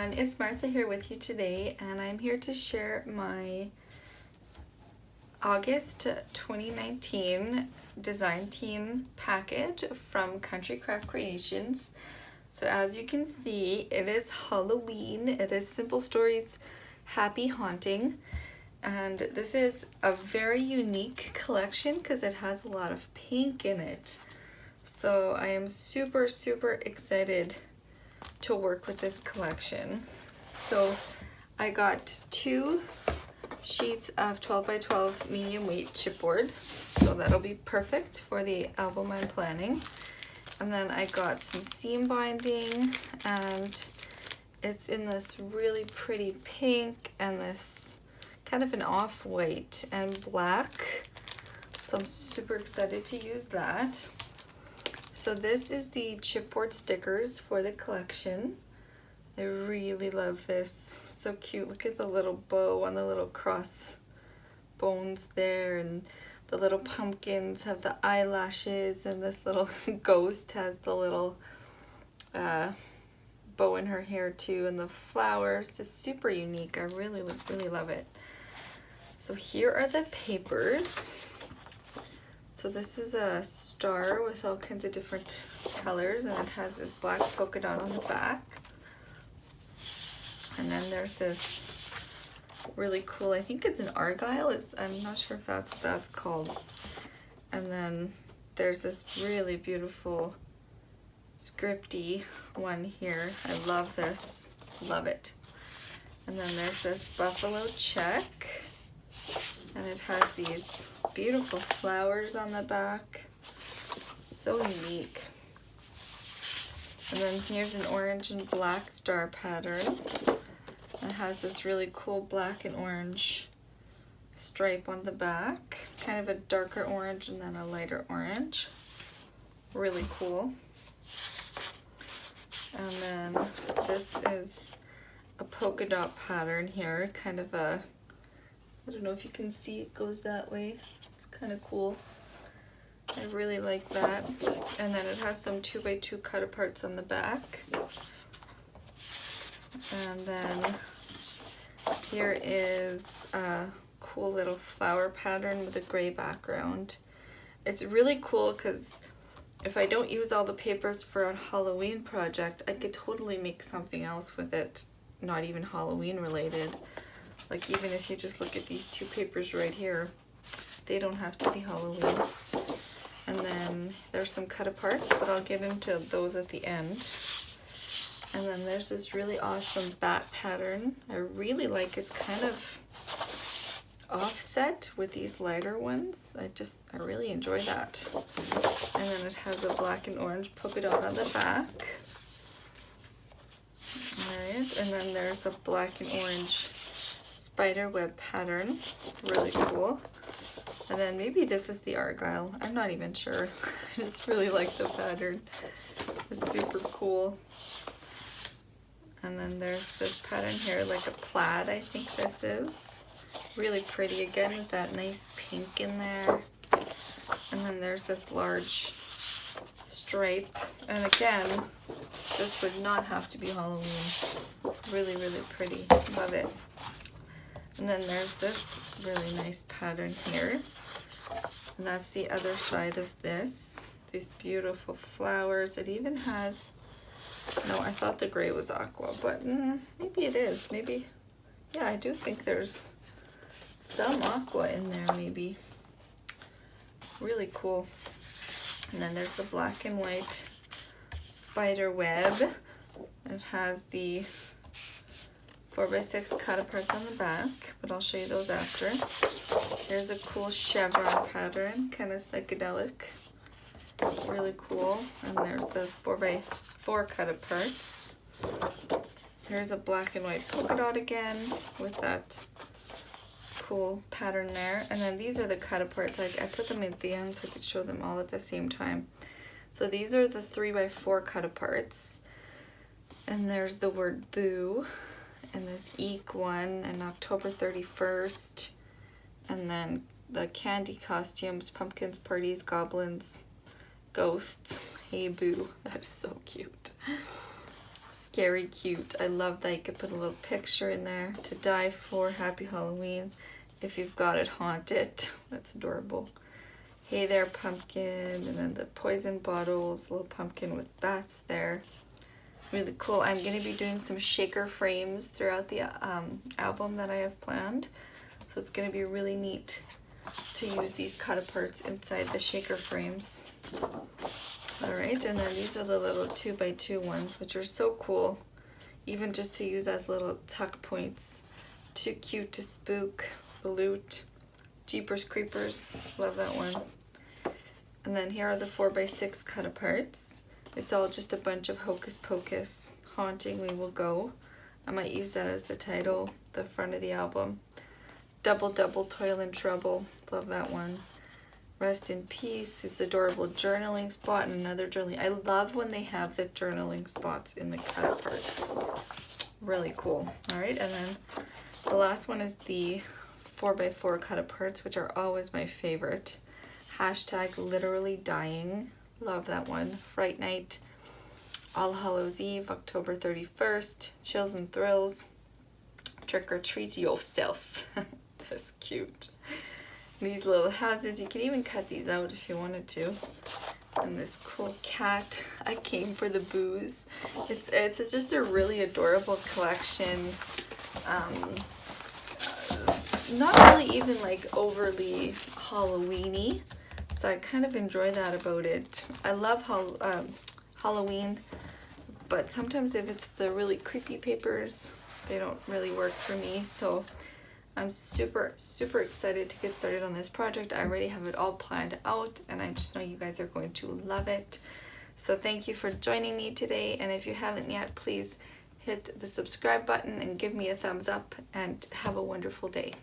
everyone, it's Martha here with you today, and I'm here to share my August 2019 design team package from Country Craft Creations. So as you can see, it is Halloween. It is Simple Stories Happy Haunting, and this is a very unique collection because it has a lot of pink in it. So I am super excited to work with this collection. So I got 2 sheets of 12 by 12 medium weight chipboard, so that'll be perfect for the album I'm planning. And then I got some seam binding, and it's in this really pretty pink and this kind of an off-white and black, so I'm super excited to use that. So this is the chipboard stickers for the collection. I really love this. So cute. Look at the little bow on the little cross bones there, and the little pumpkins have the eyelashes, and this little ghost has the little bow in her hair too, and the flowers. It's super unique. I really love it. So here are the papers. So this is a star with all kinds of different colors, and it has this black polka dot on the back. And then there's this really cool, I think it's an argyle, I'm not sure if that's what that's called. And then there's this really beautiful scripty one here. I love this, love it. And then there's this buffalo check, and it has these beautiful flowers on the back. So unique. And then here's an orange and black star pattern. It has this really cool black and orange stripe on the back. Kind of a darker orange and then a lighter orange. Really cool. And then this is a polka dot pattern here. Kind of a, I don't know if you can see it goes that way. It's kind of cool. I really like that. And then it has some 2x2 cut aparts on the back. And then here is a cool little flower pattern with a gray background. It's really cool because if I don't use all the papers for a Halloween project, I could totally make something else with it, not even Halloween related. Like even if you just look at these 2 papers right here, they don't have to be Halloween. And then there's some cut aparts, but I'll get into those at the end. And then there's this really awesome bat pattern. I really like, it's kind of offset with these lighter ones. I really enjoy that. And then it has a black and orange polka dot on the back. Alright, and then there's a black and orange spider web pattern. Really cool. And then maybe this is the argyle. I'm not even sure. I just really like the pattern. It's super cool. And then there's this pattern here, like a plaid, I think this is. Really pretty, again with that nice pink in there. And then there's this large stripe. And again, this would not have to be Halloween. Really pretty, love it. And then there's this really nice pattern here. And that's the other side of this. These beautiful flowers. It even has, no, I thought the gray was aqua, but maybe it is. Maybe, yeah, I do think there's some aqua in there maybe. Really cool. And then there's the black and white spider web. It has the 4x6 cut aparts on the back, but I'll show you those after. There's a cool chevron pattern, kind of psychedelic. Really cool. And there's the 4x4 cut aparts. Here's a black and white polka dot again with that cool pattern there. And then these are the cut aparts. Like I put them at the end so I could show them all at the same time. So these are the 3x4 cut aparts. And there's the word boo. And this eek one, and October 31st, and then the candy costumes, pumpkins, parties, goblins, ghosts. Hey boo, that is so cute. scary cute. I love that you could put a little picture in there. To die for, happy Halloween. If you've got it, haunt it. That's adorable. Hey there, pumpkin. And then the poison bottles, little pumpkin with bats there. Really cool. I'm going to be doing some shaker frames throughout the album that I have planned. So it's going to be really neat to use these cut aparts inside the shaker frames. Alright, and then these are the little 2x2 ones, which are so cool. Even just to use as little tuck points. Too cute to spook the loot. Jeepers Creepers. Love that one. And then here are the 4x6 cut aparts. It's all just a bunch of hocus pocus. Haunting We Will Go. I might use that as the title, the front of the album. Double Double Toil and Trouble. Love that one. Rest in Peace. This adorable journaling spot and another journaling. I love when they have the journaling spots in the cut parts. Really cool. Alright, and then the last one is the 4x4 cut aparts, which are always my favorite. Hashtag Literally Dying. Love that one. Fright Night. All Hallows Eve, October 31st. Chills and Thrills. Trick or Treat Yourself. That's cute. These little houses, you can even cut these out if you wanted to. And this cool cat. I came for the booze. It's just a really adorable collection. Not really even like overly Halloween-y. So I kind of enjoy that about it. I love Halloween, but sometimes if it's the really creepy papers, they don't really work for me. So I'm super, super excited to get started on this project. I already have it all planned out, and I just know you guys are going to love it. So thank you for joining me today, and if you haven't yet, please hit the subscribe button and give me a thumbs up, and have a wonderful day.